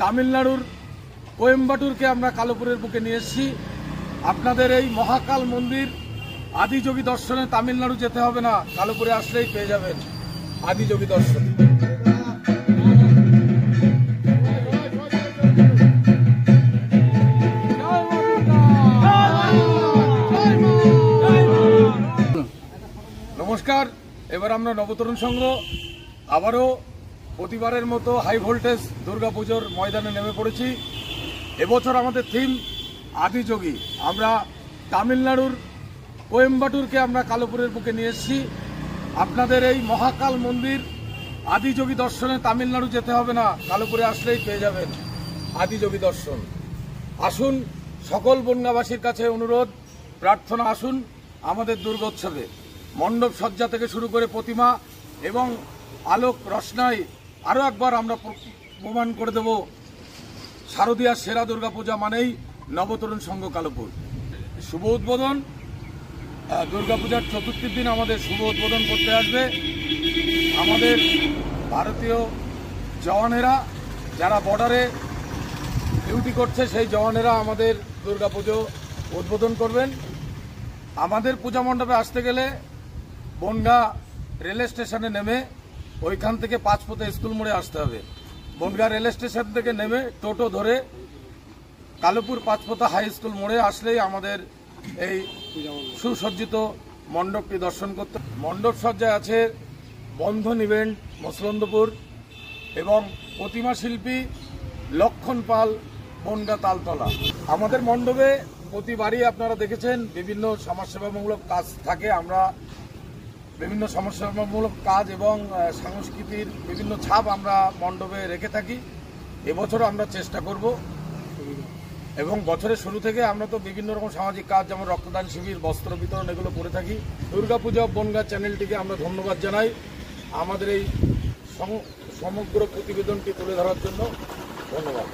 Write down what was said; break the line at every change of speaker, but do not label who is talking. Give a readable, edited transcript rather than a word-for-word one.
তামিলনাড়ুর কোয়েম্বাটুরকে আমরা কালোপুরের বুকে নিয়ে এসেছি। আপনাদের এই মহাকাল মন্দির আদিযোগী দর্শনে তামিলনাড়ু যেতে হবে না, কালোপুরে আসলেই পেয়ে যাবেন আদিযোগী দর্শন। নমস্কার, এবার আমরা নবতরুণ সংঘ আবারও প্রতিবারের মতো হাই ভোল্টেজ দুর্গাপুজোর ময়দানে নেমে পড়েছি। এবছর আমাদের থিম আদিযোগী। আমরা তামিলনাড়ুর কোয়েম্বাটুরকে আমরা কালোপুরের বুকে নিয়ে এসেছি। আপনাদের এই মহাকাল মন্দির আদিযোগী দর্শনে তামিলনাড়ু যেতে হবে না, কালোপুরে আসলেই পেয়ে যাবেন আদিযোগী দর্শন। আসুন, সকল বনগাঁবাসীর কাছে অনুরোধ প্রার্থনা, আসুন আমাদের দুর্গোৎসবে মণ্ডপ সজ্জা থেকে শুরু করে প্রতিমা এবং আলোক রসনায় আরও একবার আমরা প্রমাণ করে দেব শারদীয়ার সেরা দুর্গাপূজা মানেই নবতরুণ সংঘ কালোপুর। শুভ উদ্বোধন, দুর্গাপূজার চতুর্থীর দিন আমাদের শুভ উদ্বোধন করতে আসবে আমাদের ভারতীয় জওয়ানেরা, যারা বর্ডারে ডিউটি করছে, সেই জওয়ানেরা আমাদের দুর্গাপুজো উদ্বোধন করবেন। আমাদের পূজা মণ্ডপে আসতে গেলে বনগাঁ রেল স্টেশনে নেমে ওইখান থেকে পাঁচপোতা স্কুল মোড়ে আসতে হবে। বনগাঁ রেল স্টেশন থেকে নেমে টোটো ধরে কালোপুর পাঁচপোতা হাই স্কুল মোড়ে আসলেই আমাদের এই সুসজ্জিত মণ্ডপটি দর্শন করতে। মণ্ডপ সজ্জায় আছে বন্ধন ইভেন্ট মসলন্দপুর এবং প্রতিমা শিল্পী লক্ষণ পাল, বনগাঁ তালতলা। আমাদের মণ্ডপে প্রতিবারই আপনারা দেখেছেন বিভিন্ন সমাজসেবামূলক কাজ থাকে। আমরা বিভিন্ন সমাজসেবামূলক কাজ এবং সংস্কৃতির বিভিন্ন ছাপ আমরা মণ্ডপে রেখে থাকি। এবছরও আমরা চেষ্টা করব এবং বছরের শুরু থেকে আমরা তো বিভিন্ন রকম সামাজিক কাজ যেমন রক্তদান শিবির, বস্ত্র বিতরণ এগুলো করে থাকি। দুর্গাপূজা বনগাঁ চ্যানেলটিকে আমরা ধন্যবাদ জানাই আমাদের এই সমগ্র প্রতিবেদনটি তুলে ধরার জন্য। ধন্যবাদ।